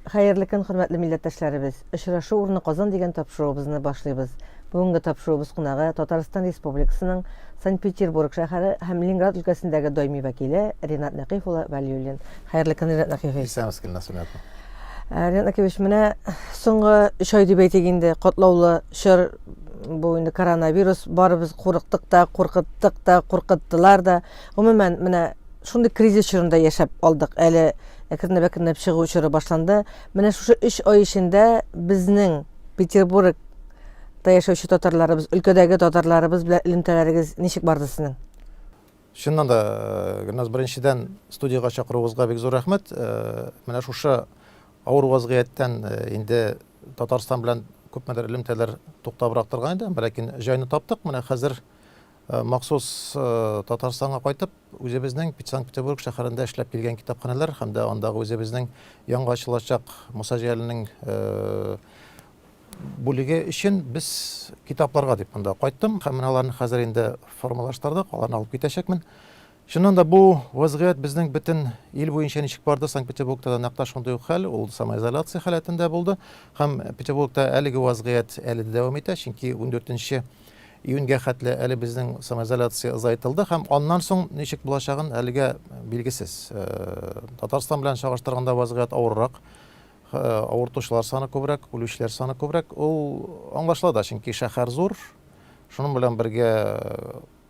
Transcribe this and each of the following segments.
Xayrlı kün, hürmetli milletdaşlarыбыз. Очрашу урны Казан деген тапшыруыбызны башлыйбыз. Бүгенге тапшыруыбыз кунагы Татарстан Республикасының Санкт-Петербург шәһәре һәм Ленинград өлкәсендәге даими вәкиле Ринат Нәкыйф улы Вәлиуллин. Хәерле көн, Ринат Нәкыйф. Исәмез килнә сөнәтме. Ринат Нәкыйф, менә соңгы 3 ай дип әйтик инде, катлаулы шыр бу инде коронавирус, барыбыз курыктык та, куркыттык та, куркыттылар да. Гомумән, менә шундый кризис чорында яшәп алдык. Әле әкренләп чыгу чоры башланды. Менә шушы 3 ай эчендә безнең Петербургта яшәүче татарларыбыз, өлкәдәге татарларыбыз белән элемтәләрегез ничек барды сезнең? Шуннан да, Гөлназ, беренчедән студияга чакыруыгызга бик зур рәхмәт. Менә шушы авыр вазгыятьтән инде Татарстан белән күпмедер элемтәләр туктабрак торган иде, ләкин җайны таптык. Менә хәзер махсус Татарстанга кайтып, үзебезнең Санкт-Петербург шәһәрендә эшләп килгән китапханәләр һәм дә андагы үзебезнең яңа ачылачак Муса Җәлилнең бүлеге өчен без китапларга дип монда кайттым. Һәм менә аларны хәзер инде формалаштырдык, аларны алып китәчәкмен. Шуннан да бу вазгыять безнең бөтен ил буенча ничек барды, Санкт-Петербургта да нәкъ шундый ук хәл, ул самоизоляция халәтендә булды. Һәм Петербургта әлеге вазгыять әле дә дәвам итә, чөнки 14 июньгә хәтле әле безнең самоизоляция озайтылды һәм аннан соң ничек булачагын әлегә билгесез. Татарстан белән чагыштырганда вазгыять авыррак, авыртучылар саны күбрәк, үлүчеләр саны күбрәк. Ул аңлашыла да, чөнки шәһәр зур. Шуның белән бергә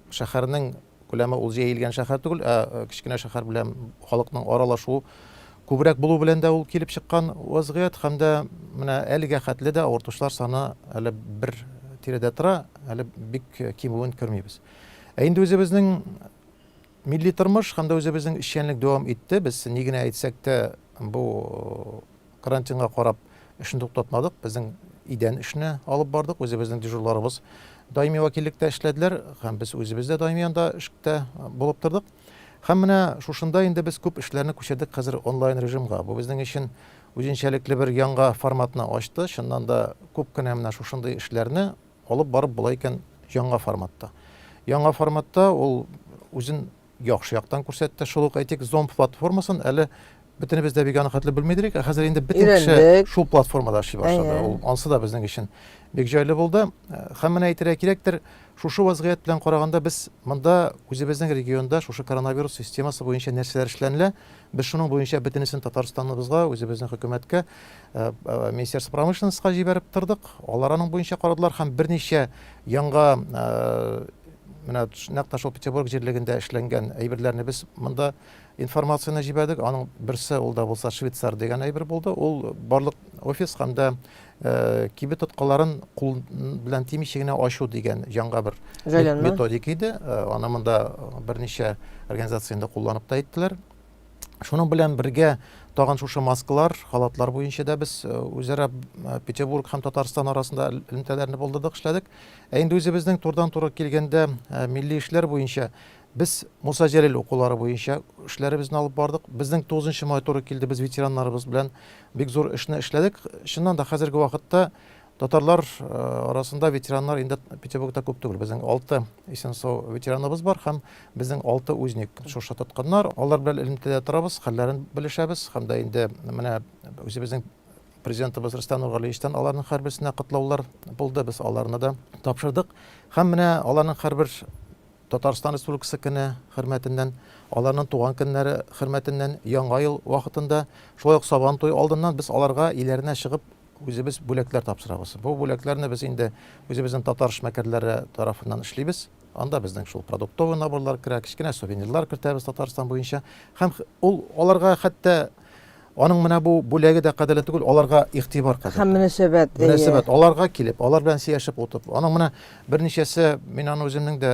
шәһәрнең күләме ул җәелгән шәһәр түгел, кечкенә шәһәр белән халыкның аралашуы күбрәк булу белән дә ул килеп чыккан вазгыять һәм дә менә әлегә хәтле дә авыртучылар саны әле бер тирәдә тора, әле бик кимүен күрмибез. Инде үзебезнең милли тормыш һәм дә үзебезнең эшчәнлек дәвам итте. Без ни генә әйтсәк тә бу карантинга карап эшне туктатмадык. Безнең идән эшне алып бардык. Үзебезнең дежурларыбыз даими вәкиллектә эшләделәр һәм без үзебез дә даими анда эштә булып тордык. Һәм менә шушында инде без күп эшләрне күчердек хәзер онлайн режимга. Бу безнең өчен үзенчәлекле бер яңа форматны ачты. Шуннан да күп кенә менә шушындый эшләрне алып барып була икән яңа форматта. Яңа форматта ул үзен яхшы яктан күрсәтте. Шул ук әйтик, Zoom платформасын әле бөтенебез дә бик хәтле белмидек. Хәзер инде бөтен кеше шул платформада эшли башлады. Ул ансы да безнең өчен бик җайлы булды. Һәм менә әйтергә кирәктер, шушы вазгыять белән караганда без монда үзебезнең регионда шушы коронавирус системасы буенча нәрсәләр эшләнелә. Без шуның буенча бөтенесен Татарстаныбызга, үзебезнең хөкүмәткә, Министерство промышленностька җибәреп тордык. Алар аның буенча карадылар һәм берничә яңа менә нәкъ шул Петербург җирлегендә эшләнгән әйберләрне без монда информацияны җибәрдек. Аның берсе ул да булса Швейцар дигән әйбер булды. Ул барлык офис һәм дә кибет тоткаларын кул белән тимичә генә ачу дигән яңа бер методика иде. Аны монда берничә организацияда кулланып та иттеләр. Шуның белән бергә тагын шушы маскалар, халатлар буенча да без үзара Петербург һәм Татарстан арасында элемтәләрне булдырдык, эшләдек. Инде үзебезнең турдан-туры килгәндә милли эшләр буенча без Муса Җәлил укулары буенча эшләребезне алып бардык. Безнең 9 май туры килде, без ветераннарыбыз белән бик зур эшне эшләдек. Шуннан да хәзерге вакытта татарлар арасында ветераннар инде Петербургта күп түгел. Безнең 6 исән-сау ветераныбыз бар һәм безнең 6 үзник шушы тотканнар. Алар белән элемтәдә торабыз, хәлләрен белешәбез һәм дә инде менә үзебезнең президентыбыз Рөстәм Нургалиевичтән аларның һәрберсенә котлаулар булды. Без аларны да тапшырдык. Һәм менә аларның һәрбер Татарстан Республикасы көне хөрмәтеннән, аларның туган көннәре хөрмәтеннән яңа ел вакытында, шулай ук Сабан туй алдыннан без аларга иләренә чыгып үзебез бүләкләр тапшырабыз. Бу бүләкләрне без инде үзебезнең татар эшмәкәрләре тарафыннан эшлибез. Анда безнең шул продуктовый наборлар керә, кичкенә сувенирлар кертәбез Татарстан буенча. Һәм ул аларга хәтта аның менә бу бүләге дә кадерле түгел, аларга игътибар кадәр. Һәм мөнәсәбәт. Аларга килеп, алар белән сөйләшеп утып. Аның менә берничәсе, мин аны үземнең дә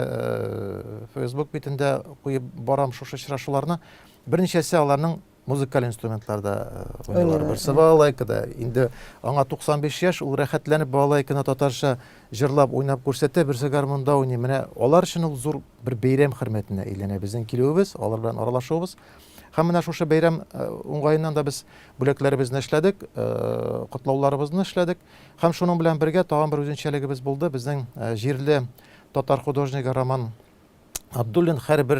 Facebook битендә куеп барам шушы очрашуларны. Берничәсе аларның музыкаль инструментларда уйныйлар. Берсе балалайкада, инде аңа 95 яшь, ул рәхәтләнеп балалайканы татарча җырлап, уйнап күрсәтә, берсе гармонда уйный. Менә алар өчен ул зур бер бәйрәм хөрмәтенә әйләнә безнең килүебез, алар белән аралашуыбыз. Һәм менә шушы бәйрәм уңгаеннан да без бүләкләребезне эшләдек, котлауларыбызны эшләдек. Һәм шуның белән бергә тагын бер үзенчәлегебез булды. Безнең җирле татар художнигы Роман Абдуллин һәрбер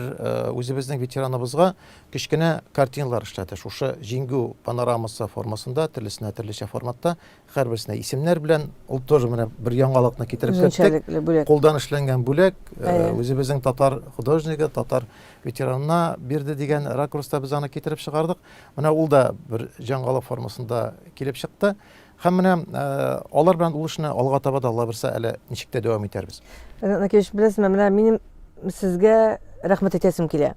үзебезнең ветераныбызга кечкенә картиналар эшләтә. Шушы җиңгү панорамасы формасында, төрлесенә төрлечә форматта, һәрберсенә исемнәр белән, ул тоже менә бер яңалыкны китереп кеттек. Үзенчәлекле бүләк. Кулдан эшләнгән бүләк, үзебезнең татар художнигы, татар ветеранына бирде дигән ракурста без аны китереп чыгардык. Менә ул да бер яңалык формасында килеп чыкты. Һәм менә алар белән ул эшне алга таба да Алла берсә әле ничек тә дәвам итәрбез. Накеш, беләсезме, менә минем сезгә рәхмәт әйтәсем килә.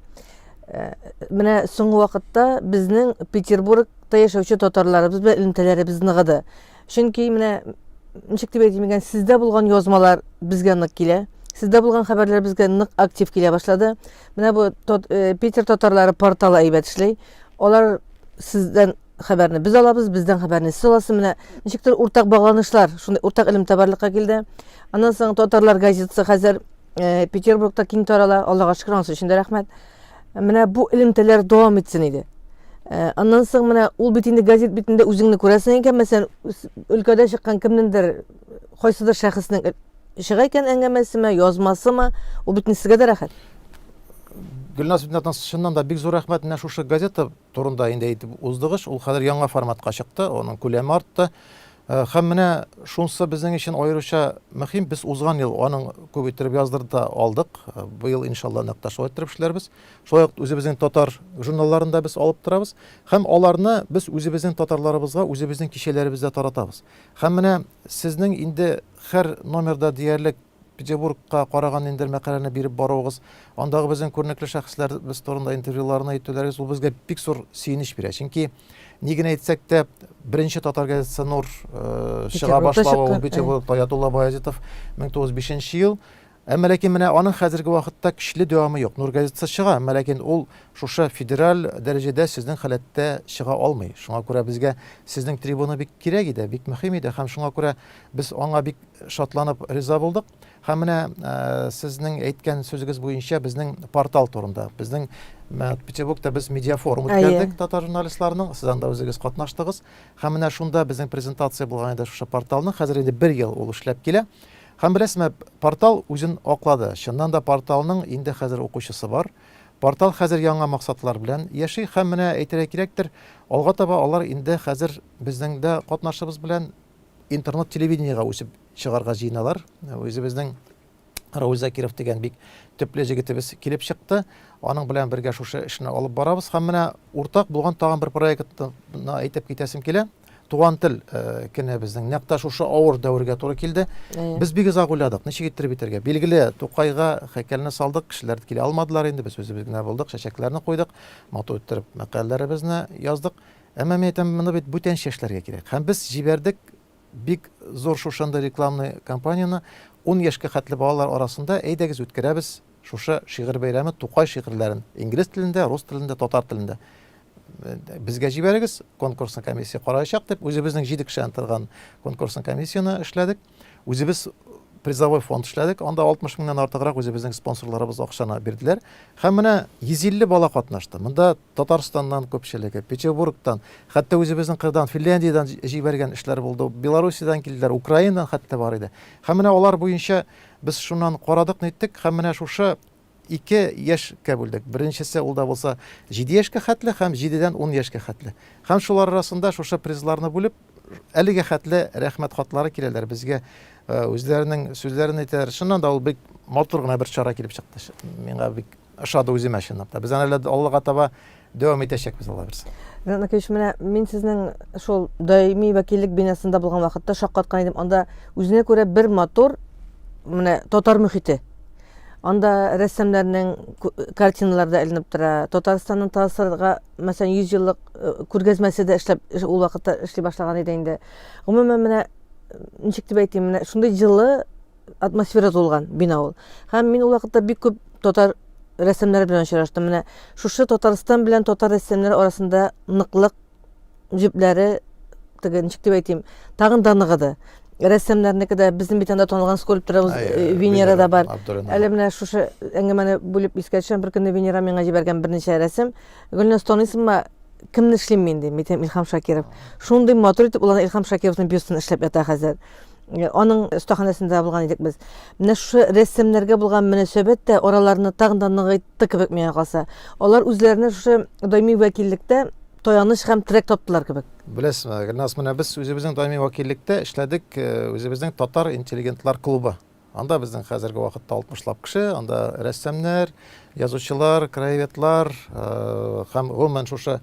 Менә соңгы вакытта безнең Петербургта яшәүче татарларыбыз белән элемтәләребез ныгыды. Чөнки менә ничек дип әйтим икән, сездә булган язмалар безгә нык килә. Сездә булган хәбәрләр безгә нык актив килә башлады. Менә бу Питер татарлары порталы әйбәт эшли. Алар сездән хәбәрне без алабыз, бездән хәбәрне сез аласыз. Менә ничектер уртак багланышлар, шундый уртак элемтә барлыкка килде. Аннан соң татарлар газетасы хәзер Петербургта киң тарала, Аллага шөкер, анысы өчен дә рәхмәт. Менә бу элемтәләр дәвам итсен иде. Аннан соң менә ул бит инде газет битендә үзеңне күрәсең икән, мәсәлән, өлкәдә чыккан кемнеңдер, кайсыдыр шәхеснең чыга икән әңгәмәсеме, язмасымы, ул бит сезгә дә рәхәт. Гөлнас Битнатан чыннан да бик зур рәхмәт менә шушы газета турында инде әйтеп уздыгыз. Ул хәзер яңа форматка чыкты, аның күләме артты. Һәм менә шунсы безнең өчен аеруча мөһим. Без узган ел аның күп иттереп яздырып да алдык. Быел иншалла нәкъ шулай иттереп эшләрбез. Шулай ук үзебезнең татар журналларында без алып торабыз. Һәм аларны без үзебезнең татарларыбызга, үзебезнең кичәләребездә таратабыз. Һәм менә сезнең инде һәр номерда диярлек Петербургка караган инде мәкаләне биреп баруыгыз, андагы безнең күренекле шәхесләр без турында интервьюларны әйтүләрегез, ул безгә бик зур сөенеч бирә. Чөнки ни генә әйтсәк тә, беренче татар газетасы Нур чыга башлавы ул Петербургта Аятулла Баязитов 1905 ел. Әмма ләкин менә аның хәзерге вакытта көчле дәвамы юк. Нур газетасы чыга, әмма ләкин ул шушы федераль дәрәҗәдә сезнең хәләттә чыга алмый. Шуңа күрә безгә сезнең трибуна бик кирәк иде, бик мөһим иде һәм шуңа күрә без аңа бик шатланып риза булдык. Һәм менә сезнең әйткән сүзегез буенча безнең портал турында, безнең Петербургта без медиа форум үткәрдек татар журналистларының, сез анда үзегез катнаштыгыз. Һәм менә шунда безнең презентация булган иде шушы порталның. Хәзер инде 1 ел ул эшләп килә. Һәм беләсезме, портал үзен аклады. Чыннан да порталның инде хәзер укучысы бар. Портал хәзер яңа максатлар белән яши һәм менә әйтергә кирәктер, алга таба алар инде хәзер безнең дә катнашыбыз белән интернет телевидениегә үсеп чыгарга җыеналар. Үзебезнең Равил Закиров дигән бик төпле җегетебез килеп чыкты. Аның белән бергә шушы эшне алып барабыз һәм менә уртак булган тагын бер проектны әйтеп китәсем килә. Туган тел көне безнең нәкъ шушы авыр дәвергә туры килде. Без бик озак уйладык, ничек иттереп битәргә. Билгеле, Тукайга һәйкәлне салдык, кешеләр килә алмадылар инде, без үзебез генә булдык, чәчәкләрне куйдык, матур иттереп мәкаләләребезне яздык. Әмма мен әйтәм, моны бит бүтән эшләргә кирәк. Һәм без җибәрдек бик зур шушында рекламный кампанияны 10 яшькә хәтле балалар арасында әйдәгез үткәрәбез шушы шигырь бәйрәме Тукай шигырьләрен инглиз телендә, рус телендә, татар телендә. Безгә җибәрегез, конкурсны комиссия караячак дип, үзебезнең 7 кешедән торган конкурсны комиссияны эшләдек. Үзебез призовой фонд эшләдек. Анда 60 меңнән артыграк үзебезнең спонсорларыбыз акчаны бирделәр. Һәм менә 150 бала катнашты. Монда Татарстаннан күпчелеге, Петербургтан, хәтта үзебезнең кырдан Финляндиядән җибәргән эшләр булды. Белоруссиядән килделәр, Украинадан хәтта бар иде. Һәм менә алар буенча без шуннан карадык, ниттек, һәм менә шушы 2 яшькә бүлдек. Беренчесе ул да булса 7 яшькә хәтле һәм 7дән 10 яшькә хәтле. Һәм шулар арасында шушы призларны бүлеп, әлегә хәтле рәхмәт хатлары киләләр безгә. Үзләренең сүзләрен әйтәләр. Шуннан да ул бик матур гына бер чара килеп чыкты. Миңа бик ошады үземә чынлап та. Без әле Аллага таба дәвам итәчәкбез, Алла берсе. Накеш, менә мин сезнең шул даими вәкиллек бинасында булган вакытта шаккаткан идем. Анда үзенә күрә бер матур менә татар мөхите. Анда рәссамнарның картиналарда эленеп тора. Татарстанның тасырга, мәсәлән, 100 еллык күргәзмәсе дә эшләп ул вакытта эшли башлаган иде инде. Гомумән менә ничек дип әйтим, менә шундый җылы атмосфера тулган бина ул. Һәм мин ул вакытта бик күп татар рәссамнары белән очраштым. Менә шушы Татарстан белән татар рәссамнары арасында ныклык җипләре, ничек дип әйтим, тагын да ныгыды. Рәссамнарныкы да безнең бит анда танылган скульпторыбыз Венера да бар. Әле менә шушы әңгәмәне бүлеп искә төшәм, бер көнне Венера миңа җибәргән берничә рәсем. Гөлнас, танысыңмы, кемне эшлим мин ди? Илһам Шакиров. Шундый матур итеп уларны Илһам Шакировның бюстын эшләп ята хәзер. Аның остаханасында булган идек без. Менә шу рәссамнарга булган мөнәсәбәт тә араларны тагын да ныгытты кебек миңа калса. Алар үзләренә шу даими вәкиллектә таяныч һәм терәк таптылар кебек. Беләсезме, Гөлназ, менә без үзебезнең даими вәкиллектә эшләдек, үзебезнең татар интеллигентлар клубы. Анда безнең хәзерге вакытта 60лап кеше, анда рәссамнар, язучылар, краеведлар һәм гомумән шушы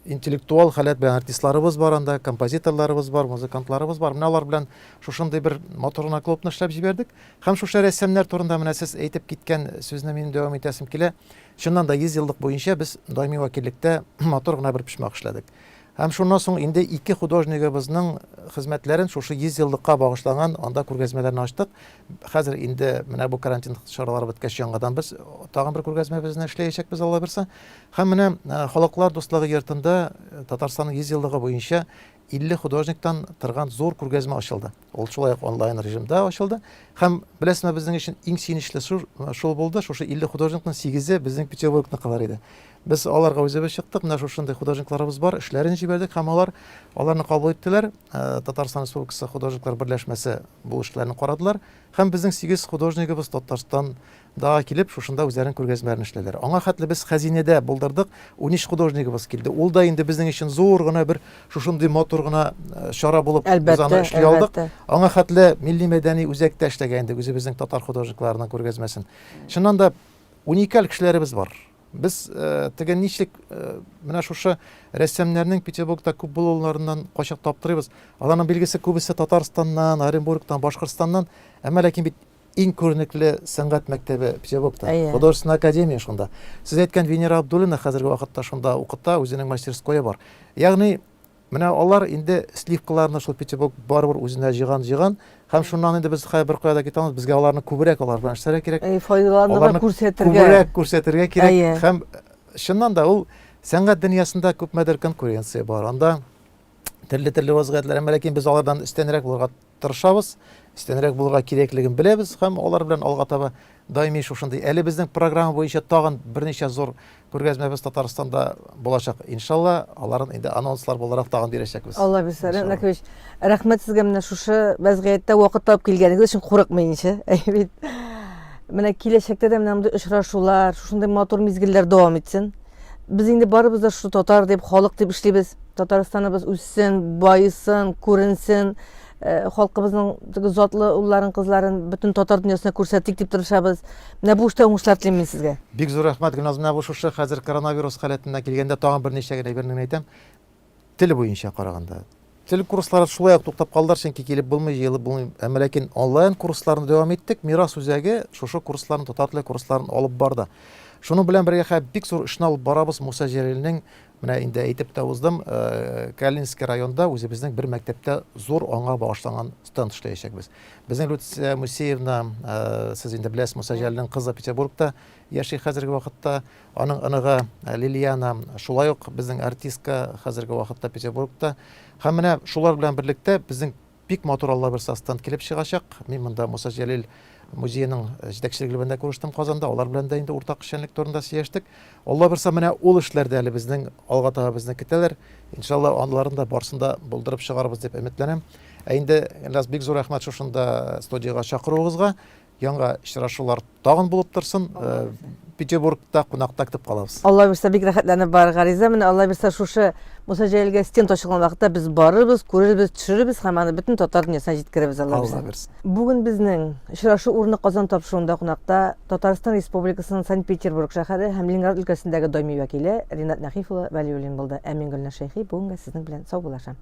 интеллектуал халәт белән артистларыбыз бар, анда композиторларыбыз бар, музыкантларыбыз бар. Менә алар белән шушындый бер матур гына клубны эшләп җибәрдек. Һәм шушы рәссамнар турында менә сез әйтеп киткән сүзне мин дәвам итәсем килә. Чыннан да 100 еллык буенча без даими вәкиллектә матур гына бер пишмак эшләдек. Һәм шуннан соң инде 2 художнигыбызның хезмәтләрен шушы 100 еллыкка багышлаган анда күргәзмәләрне ачтык. Хәзер инде менә бу карантин чаралары беткәч яңадан без тагын бер күргәзмәбезне эшләячәкбез, Алла бирсә. Һәм менә халыклар дуслыгы йортында Татарстанның 100 еллыгы буенча 50 художниктан торган зур күргәзмә ачылды. Ул шулай ук онлайн режимда ачылды. Һәм беләсезме, безнең өчен иң сөенечле шул булды. Шушы 50 художникның 8-е безнең Петербургныкылар иде. Без аларга үзебез чыктык, менә шушындый художникларыбыз бар, эшләрен җибәрдек һәм аларны кабул иттеләр. Татарстан Республикасы художниклар берләшмәсе бу эшләрне карадылар һәм безнең 8 художнигыбыз Татарстанда килеп шушында үзләренең күргәзмәләрен эшләделәр. Аңа хәтле без хәзинәдә булдырдык, 13 художнигыбыз килде. Ул да инде безнең өчен зур гына бер шушындый матур гына чара булып без аны эшли алдык. Аңа хәтле милли мәдәни үзәктә эшләгәндек үзебезнең татар художникларының күргәзмәсен. Шуннан да уникаль кешеләребез бар. Без теге нишлек менә шушы рәссамнарның Петербургта күп булуларыннан качак таптырыбыз. Аларның билгесе күбесе Татарстаннан, Оренбургтан, Башкортстаннан, әмма ләкин бит иң күренекле сәнгать мәктәбе Петербургта, художественная академия шунда. Сез әйткән Венера Абдуллина хәзерге вакытта шунда укыта, үзенең мастерское бар. Ягъни менә алар инде сливкаларны шул Петербург барыбер үзенә җыган һәм шуннан инде без бер кая да китәбез, безгә аларны күбрәк алар белән эшләргә кирәк. Файдаланырга күрсәтергә кирәк. Һәм шуннан да ул сәнгать дөньясында күпмәдер конкуренция бар. Анда төрле вазгыятьләр, әмма ләкин без алардан өстенрәк булырга тырышабыз, өстенрәк булырга кирәклеген беләбез һәм алар белән алга таба даими шушындый. Әле безнең программа буенча тагын берничә зур күргәзмәбез Татарстанда булачак. Иншалла, аларын инде анонслар буларак тагын бирәчәкбез. Алла бирсә, Нәкәвич, рәхмәт сезгә менә шушы вазгыятьтә вакыт табып килгәнегез өчен курыкмыйнча. Бит менә киләчәктә дә менә мондый очрашулар, шушындый матур мизгелләр дәвам итсен. Без инде барыбыз да шу татар дип, халык дип эшлибез. Татарстаныбыз үссен, байысын, күренсен. Халкыбызның затлы улларын, кызларын бөтен татар дөньясына күрсәтик дип тырышабыз. Менә бу эштә уңышлар телим мин сезгә. Бик зур рәхмәт, Гөлназ. Менә бу шушы хәзер коронавирус халәтенә килгәндә тагын берничә генә берне әйтәм. Тел буенча караганда. Тел курслары шулай ук туктап калдылар, чөнки килеп булмый, җыелып булмый. Әмма ләкин онлайн курсларны дәвам иттек. Мирас үзәге шушы курсларны, татар теле курсларын алып барды. Шуның белән бергә бик зур эшне алып барабыз. Муса Җәлилнең менә инде әйтеп тә уздым, Калининский районда үзебезнең бер мәктәптә зур аңа багышланган стенд эшләячәкбез. Безнең Люция Мусеевна, сез инде беләсез, Муса Җәлилнең кызы Петербургта яши хәзерге вакытта. Аның аныгы Лилияна шулай ук безнең артистка хәзерге вакытта Петербургта. Һәм менә шулар белән берлектә безнең бик матур Алла бирсә стенд килеп чыгачак. Мин монда Муса Җәлил музейның җитәкчелегендә күрештем Казанда. Алар белән дә инде уртак эшчәнлек турында сөйләштек. Алла бирсә, менә ул эшләрдә әле безнең алга таба безне көтәләр. Иншалла, анларын да барсында булдырып чыгарбыз дип өметләнәм. Инде бик зур рәхмәт шушында студиягә чакыруыгызга. Яңа очрашулар тагын булып торсын. Петербургта кунакта көтеп калабыз. Алла бирсә, бик рәхәтләнеп барырга риза. Менә Алла бирсә, шушы Муса Җәлилгә стенд ачылган вакытта без барырбыз, күрербез, төшерербез һәм аны бөтен татар дөньясына җиткерәбез, Алла бирсә. Бүген безнең очрашу урыны Казан тапшыруында кунакта Татарстан Республикасының Санкт-Петербург шәһәре һәм Ленинград өлкәсендәге даими вәкиле Ринат Нәхиф улы Вәлиуллин булды. Әмин Гөлнәр Шәйхи, бүген сезнең белән сау булашам.